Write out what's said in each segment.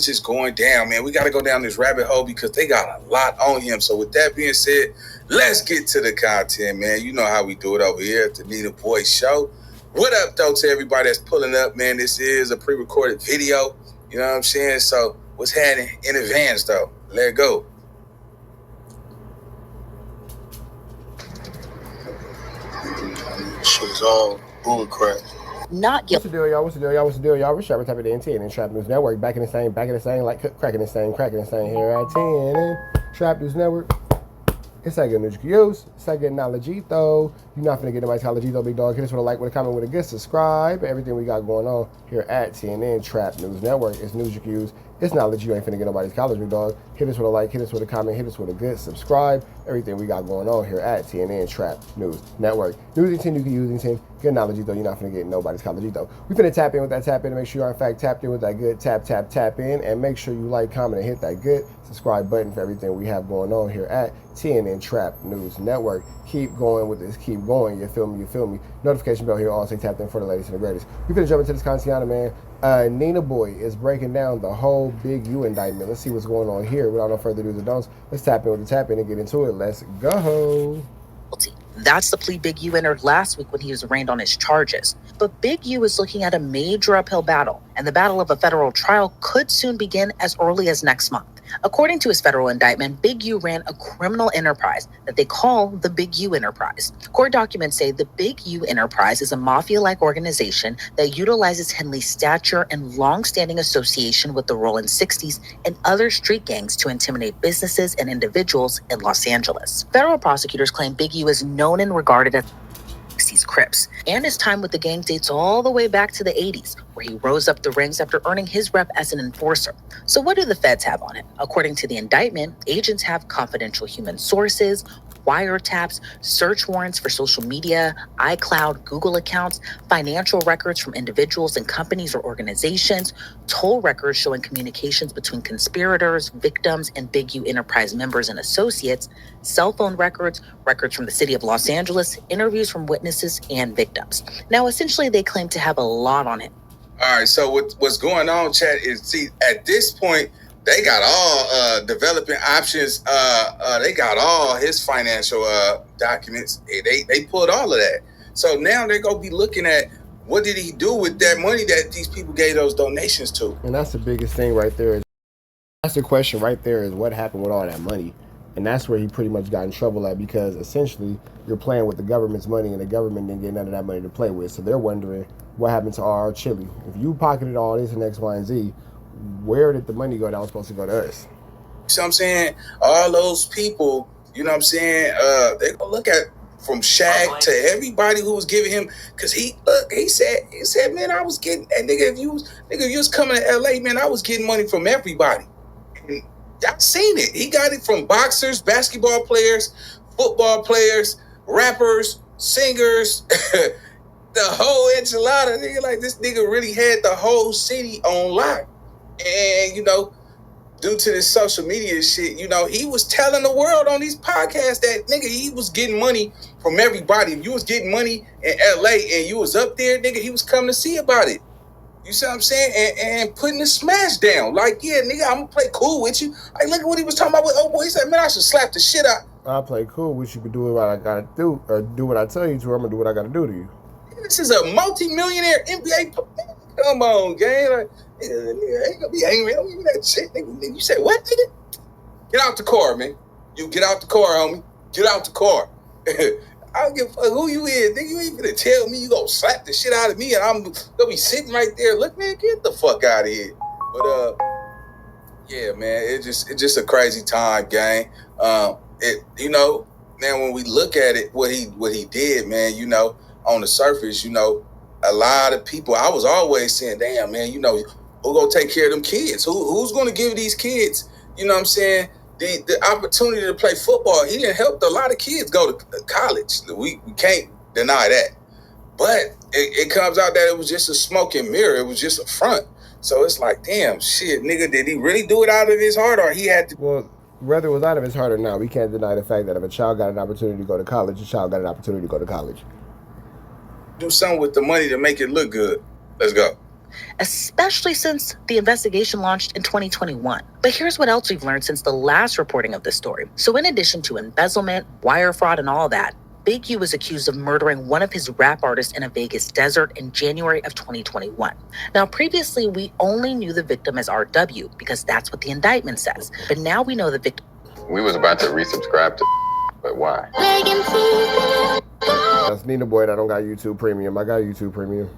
just going down, man. We got to go down this rabbit hole because they got a lot on him. So with that being said, let's get to the content, man. You know how we do it over here at the Nina Boy Show. What up, though, to everybody that's pulling up, man? This is a pre-recorded video. You know what I'm saying? So what's happening in advance, though? Let it go. Shit's all bullcrap. Not guilty. What's the deal, y'all? What's the deal, y'all? What's the deal, y'all? We're Sharp Type of the NT and Trap News Network. Back in the same, like cracking the same here at 10 and Trap News Network. It's that good news you can use. It's that good knowledge, though. You're not finna get nobody's college, though, big dog. Hit us with a like, with a comment, with a good subscribe. Everything we got going on here at TNN Trap News Network. It's news you can use. It's knowledge you ain't finna get nobody's college, big dog. Hit us with a like, hit us with a comment, hit us with a good subscribe. Everything we got going on here at TNN Trap News Network. News and you can use and good knowledge, though. You're not finna get nobody's college, though. We finna tap in with that tap in to make sure you are in fact tapped in with that good tap in, and make sure you like, comment, and hit that good subscribe button for everything we have going on here at TNN Trap News Network. Keep going with this, keep going. You feel me? Notification bell here, all say tapped in for the latest and the greatest. We finna jump into this content, man. Nina Boy is breaking down the whole Big U indictment. Let's see what's going on here. Without no further do's or don'ts, let's tap in with the tap in and get into it. Let's go. That's the plea Big U entered last week when he was arraigned on his charges. But Big U is looking at a major uphill battle, and the battle of a federal trial could soon begin as early as next month. According to his federal indictment, Big U ran a criminal enterprise that they call the Big U Enterprise. Court documents say the Big U Enterprise is a mafia-like organization that utilizes Henley's stature and long-standing association with the Rollin' 60s and other street gangs to intimidate businesses and individuals in Los Angeles. Federal prosecutors claim Big U is known and regarded as Crips, and his time with the gang dates all the way back to the 80s, where he rose up the ranks after earning his rep as an enforcer. So what do the feds have on him? According to the indictment, agents have confidential human sources, wiretaps, search warrants for social media, iCloud, Google accounts, financial records from individuals and companies or organizations, toll records showing communications between conspirators, victims, and Big U Enterprise members and associates, cell phone records, records from the city of Los Angeles, interviews from witnesses and victims. Now, essentially, they claim to have a lot on him. All right, so what's going on, chat, is, see, at this point, they got all developing options. They got all his financial documents. They pulled all of that. So now they're going to be looking at what did he do with that money that these people gave those donations to. And that's the biggest thing right there. That's the question right there, is what happened with all that money. And that's where he pretty much got in trouble at, because essentially you're playing with the government's money and the government didn't get none of that money to play with. So they're wondering what happened to our Chili. If you pocketed all this and X, Y, and Z, where did the money go that was supposed to go to us? You know what I'm saying? All those people, you know what I'm saying? They're going to look at from Shaq to everybody who was giving him, because he said, man, I was getting, and if you was coming to LA, man, I was getting money from everybody. And y'all seen it. He got it from boxers, basketball players, football players, rappers, singers, the whole enchilada. Nigga, like, this nigga really had the whole city on lock. And, you know, due to this social media shit, you know, he was telling the world on these podcasts that, nigga, he was getting money from everybody. If you was getting money in LA and you was up there, nigga, he was coming to see about it. You see what I'm saying? And putting the smash down. Like, yeah, nigga, I'm gonna play cool with you. Like, look at what he was talking about with old boy. He said, man, I should slap the shit out. I'll play cool with you, but do what I gotta do, or do what I tell you to, or I'm gonna do what I gotta do to you. This is a multi-millionaire NBA. Come on, gang. Like, nigga, ain't gonna be angry. Don't give me that shit, nigga. You say what, nigga? Get out the car, man. You get out the car, homie. Get out the car. I don't give a fuck who you is, nigga. You ain't gonna tell me you gonna slap the shit out of me and I'm gonna be sitting right there. Look, man, get the fuck out of here. But yeah, man, it's just a crazy time, gang. You know, man, when we look at it, what he did, man, you know, on the surface, you know, a lot of people, I was always saying, damn, man, you know, who gonna take care of them kids? Who's gonna give these kids, you know what I'm saying, the opportunity to play football? He didn't help a lot of kids go to college. We can't deny that. But it comes out that it was just a smoke and mirror. It was just a front. So it's like, damn, shit, nigga, did he really do it out of his heart, or he had to? Well, whether it was out of his heart or not, we can't deny the fact that if a child got an opportunity to go to college, a child got an opportunity to go to college. Do something with the money to make it look good. Let's go. especially since the investigation launched in 2021. But here's what else we've learned since the last reporting of this story. So in addition to embezzlement, wire fraud, and all that, Big U was accused of murdering one of his rap artists in a Vegas desert in January of 2021. Now, previously, we only knew the victim as RW because that's what the indictment says. But now we know the victim. We was about to resubscribe to, but why? That's Nina Boy that don't got YouTube Premium. I got YouTube Premium.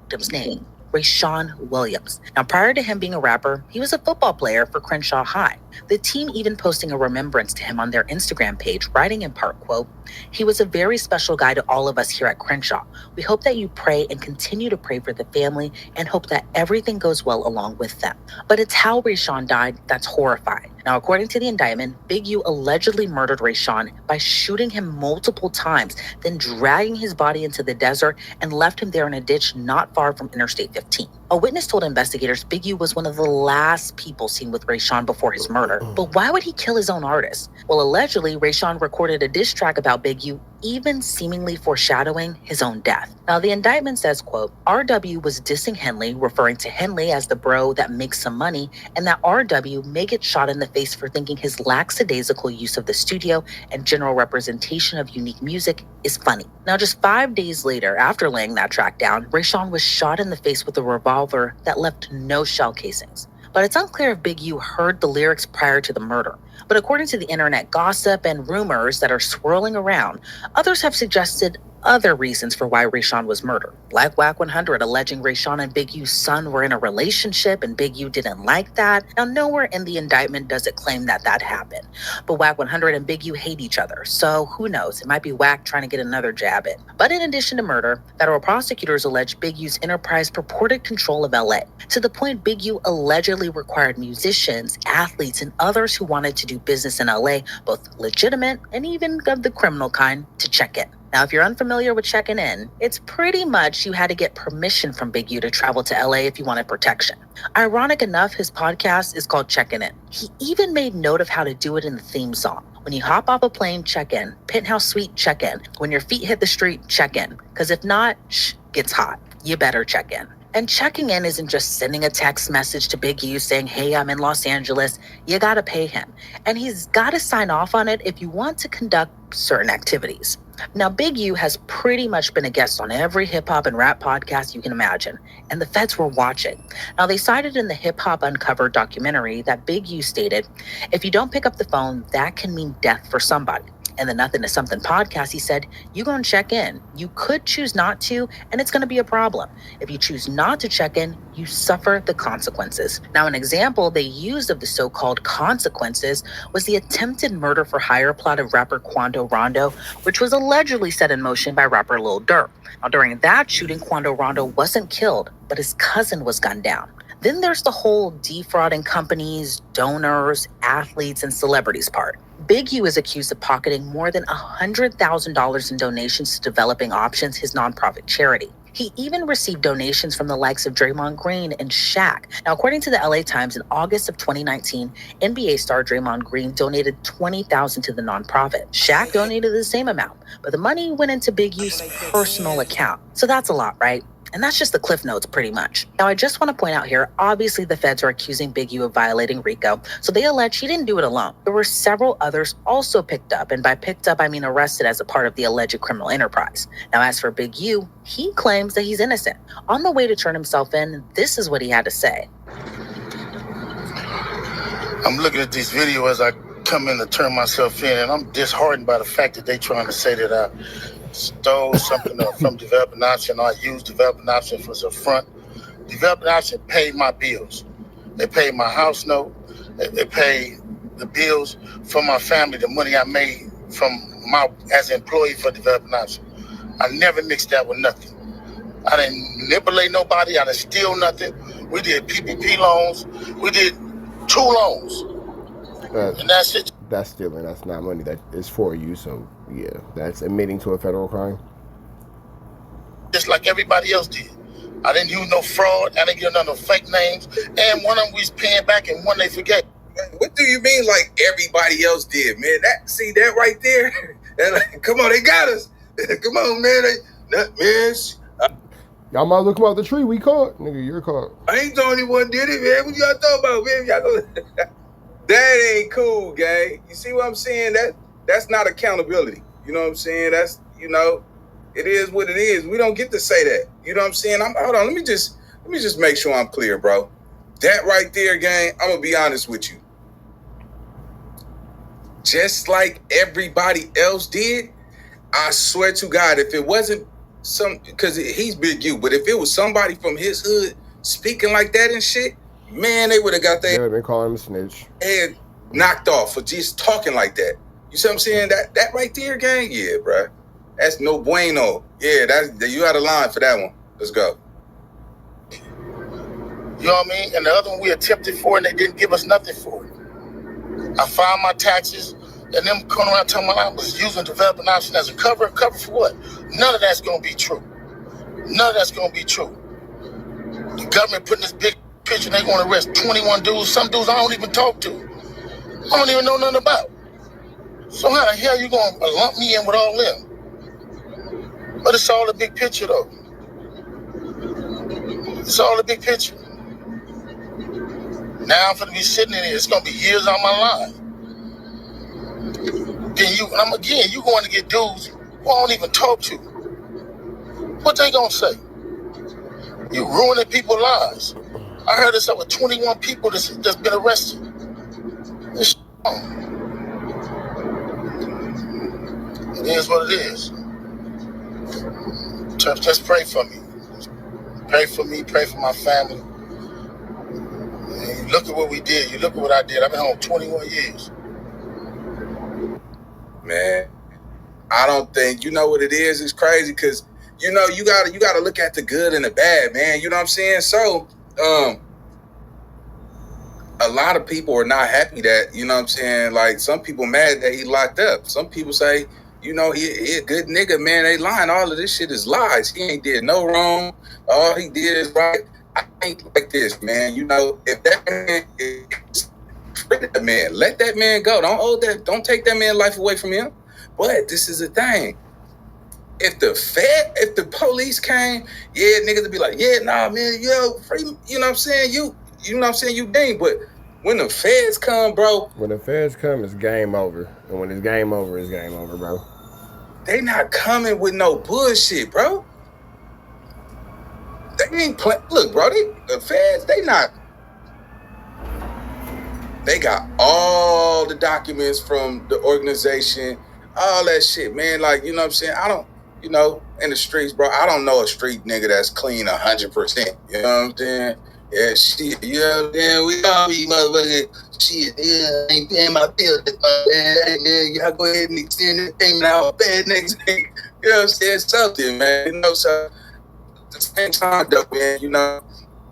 Victim's name, Rayshawn Williams. Now, prior to him being a rapper, he was a football player for Crenshaw High. The team even posting a remembrance to him on their Instagram page, writing in part, quote, "He was a very special guy to all of us here at Crenshaw. We hope that you pray and continue to pray for the family and hope that everything goes well along with them." But it's how Rayshawn died that's horrifying. Now, according to the indictment, Big U allegedly murdered Rayshawn by shooting him multiple times, then dragging his body into the desert and left him there in a ditch not far from Interstate 15. A witness told investigators Big U was one of the last people seen with Rayshawn before his murder. But why would he kill his own artist? Well, allegedly, Rayshawn recorded a diss track about Big U, even seemingly foreshadowing his own death. Now, the indictment says, quote, RW was dissing Henley, referring to Henley as the bro that makes some money, and that RW may get shot in the face for thinking his lackadaisical use of the studio and general representation of unique music is funny. Now, just 5 days later, after laying that track down, Rayshawn was shot in the face with a revolver that left no shell casings. But it's unclear if Big U heard the lyrics prior to the murder. But according to the internet gossip and rumors that are swirling around, others have suggested other reasons for why Rayshawn was murdered, like Wack 100 alleging Rayshawn and Big U's son were in a relationship and Big U didn't like that. Now, nowhere in the indictment does it claim that that happened, but Wack 100 and Big U hate each other, so who knows, it might be Wack trying to get another jab in. But in addition to murder, federal prosecutors allege Big U's enterprise purported control of LA, to the point Big U allegedly required musicians, athletes, and others who wanted to do business in LA, both legitimate and even of the criminal kind, to check in. Now, if you're unfamiliar with checking in, it's pretty much you had to get permission from Big U to travel to LA if you wanted protection. Ironic enough, his podcast is called Checkin' In. He even made note of how to do it in the theme song. When you hop off a plane, check in. Penthouse suite, check in. When your feet hit the street, check in. Because if not, gets hot. You better check in. And checking in isn't just sending a text message to Big U saying, hey, I'm in Los Angeles. You gotta pay him. And he's gotta sign off on it if you want to conduct certain activities. Now, Big U has pretty much been a guest on every hip hop and rap podcast you can imagine, and the feds were watching. Now, they cited in the Hip Hop Uncovered documentary that Big U stated, if you don't pick up the phone, that can mean death for somebody. In the Nothing to Something podcast, he said, you gonna check in. You could choose not to, and it's gonna be a problem. If you choose not to check in, you suffer the consequences. Now, an example they used of the so-called consequences was the attempted murder for hire plot of rapper Quando Rondo, which was allegedly set in motion by rapper Lil Durk. Now, during that shooting, Quando Rondo wasn't killed, but his cousin was gunned down. Then there's the whole defrauding companies, donors, athletes, and celebrities part. Big U is accused of pocketing more than $100,000 in donations to Developing Options, his nonprofit charity. He even received donations from the likes of Draymond Green and Shaq. Now, according to the LA Times, in August of 2019, NBA star Draymond Green donated $20,000 to the nonprofit. Shaq donated the same amount, but the money went into Big U's personal account. So that's a lot, right? And that's just the cliff notes, pretty much. Now, I just want to point out here, obviously the feds are accusing Big U of violating Rico, so they allege he didn't do it alone. There were several others also picked up, and by picked up, I mean arrested as a part of the alleged criminal enterprise. Now, as for Big U, he claims that he's innocent. On the way to turn himself in, this is what he had to say. I'm looking at this video as I come in to turn myself in, and I'm disheartened by the fact that they trying to say that I stole something from Developing Option, or I used Developing Option for some front. Developing Option paid my bills. They paid my house note. They paid the bills for my family, the money I made as an employee for Developing Option. I never mixed that with nothing. I didn't manipulate nobody. I didn't steal nothing. We did PPP loans. We did 2 loans. And that's it. That's stealing. That's not money that is for you. So, yeah, that's admitting to a federal crime. Just like everybody else did. I didn't use no fraud. I didn't give no fake names. And one of them we was paying back and one they forget. What do you mean like everybody else did, man? See that right there? Come on, they got us. Come on, man. Y'all might as well come out the tree. We caught. Nigga, you're caught. I ain't the only one did it, man. What y'all talking about, man? Y'all go... That ain't cool, gang. You see what I'm saying? That's not accountability. You know what I'm saying? That's, you know, it is what it is. We don't get to say that. You know what I'm saying? Hold on, let me just make sure I'm clear, bro. That right there, gang, I'm gonna be honest with you. Just like everybody else did, I swear to God, if it wasn't because he's Big U, but if it was somebody from his hood speaking like that and shit, man, they would have got They would have been calling him a snitch. Head knocked off for just talking like that. You see what I'm saying? That right there, gang, yeah, bro. That's no bueno. Yeah, you out of line for that one. Let's go. You know what I mean? And the other one we attempted for, and they didn't give us nothing for it. I filed my taxes, and them coming around telling me I was using developing option as a cover. Cover for what? None of that's going to be true. None of that's going to be true. The government putting this big picture, they going to arrest 21 dudes. Some dudes I don't even talk to. I don't even know nothing about. So how the hell you going to lump me in with all them? But it's all the big picture, though. It's all the big picture. Now I'm going to be sitting in here. It's going to be years on my life. Then you going to get dudes who I don't even talk to. What they going to say? You ruining people's lives. I heard it's over 21 people that's been arrested. This it is what it is. Just pray for me. Pray for me, pray for my family. And look at what we did. You look at what I did. I've been home 21 years. Man, I don't think, you know what it is? It's crazy because, you know, you gotta look at the good and the bad, man. You know what I'm saying? So, a lot of people are not happy that, you know what I'm saying? Like, some people mad that he locked up. Some people say, you know, he a good nigga, man. They lying. All of this shit is lies. He ain't did no wrong. All he did is right. I ain't like this, man. You know, if that man is that man, let that man go. Don't take that man's life away from him. But this is the thing. If the police came, yeah, niggas would be like, yeah, nah, man, yo, free, you know what I'm saying? You know what I'm saying? You game. But when the feds come, bro. When the feds come, it's game over. And when it's game over, bro. They not coming with no bullshit, bro. They ain't play. Look, bro, the feds, they got all the documents from the organization, all that shit, man. Like, you know what I'm saying? I don't, you know, in the streets, bro, I don't know a street nigga that's clean 100%. You know what I'm saying? Yeah, shit, you know what I'm saying? We all be motherfucking shit, yeah, I ain't paying my bills, man. Y'all go ahead and extend that payment out bad next week. You know what I'm saying? Something, man. You know, so at the same time, though, man, you know,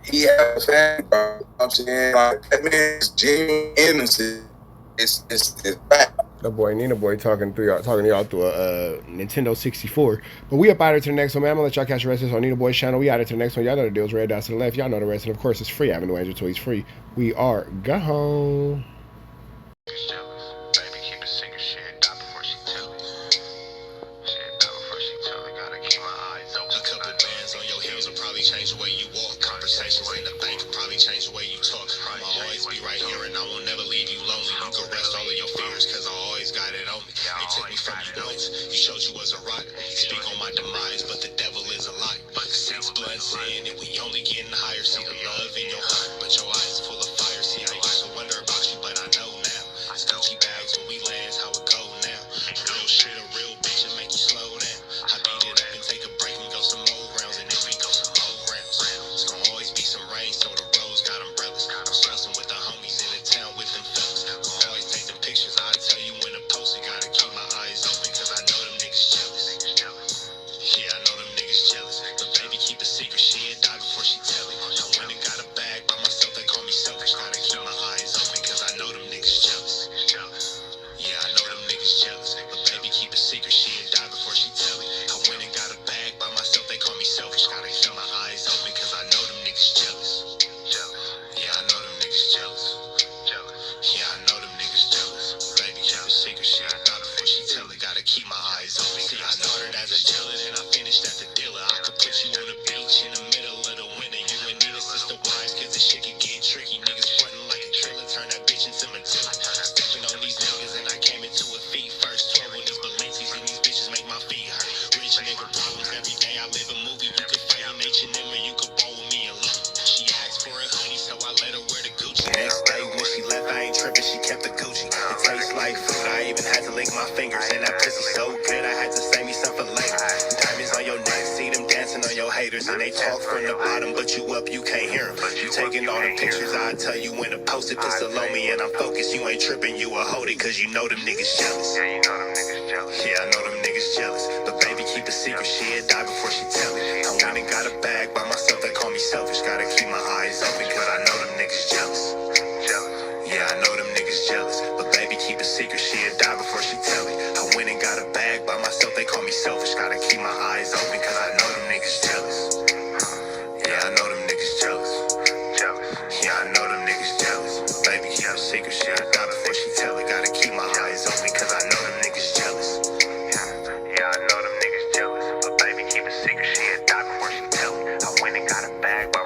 he had a fan, bro. You know what I'm saying? Like, that man's genuine innocent. It's bad. That boy Nina Boy talking to y'all through a Nintendo 64. But we up out of to the next one, man. I'm gonna let y'all catch the rest of this on Nina Boy's channel. We out of to the next one. Y'all know the deals. Red dots to the left. Y'all know the rest. And of course, it's free. Avenue Angel Toys free. We are gone. Change the way you walk. Conversations in the bank probably change the way you talk. I'ma always be right here and I will never leave you lonely. You can rest all of your fears cause I always got it on me. They took me from you once. You showed you was a rock. Speak on my demise, but the devil is a lie. Since blood sin and we only getting higher. See the love in your heart, but your eyes full of fire. See, I used to wonder about you, but I let her wear the Gucci. Next day when she left, I ain't tripping, she kept the Gucci. It tastes like food, I even had to lick my fingers. And that pussy so good, I had to save me some for later. Diamonds on your neck, see them dancing on your haters. And they talk from the bottom, but you up, you can't hear them. You taking all the pictures, I tell you when to post it. Pistol on me and I'm focused, you ain't tripping, you a hold it. Cause you know them niggas jealous. Yeah, you know them niggas jealous. Yeah, I know them niggas jealous. But baby, keep a secret, she'll die before she tell it. I went and got a bag by myself, they call me selfish. Gotta keep my eyes open, cause I know them niggas jealous. Yeah, I know them niggas jealous. But baby, keep a secret, she'll die before she tell it. I went and got a bag by myself, they call me selfish. Gotta keep my eyes open, cause I know them niggas jealous. Yeah, I know them niggas jealous. Yeah, I know them niggas jealous. But baby, keep a secret, she'll die before she tell it. Gotta keep my eyes open, cause I know them niggas jealous. Yeah, I know them niggas jealous. But baby, keep a secret, she'll die before she tell it. I went and got a bag by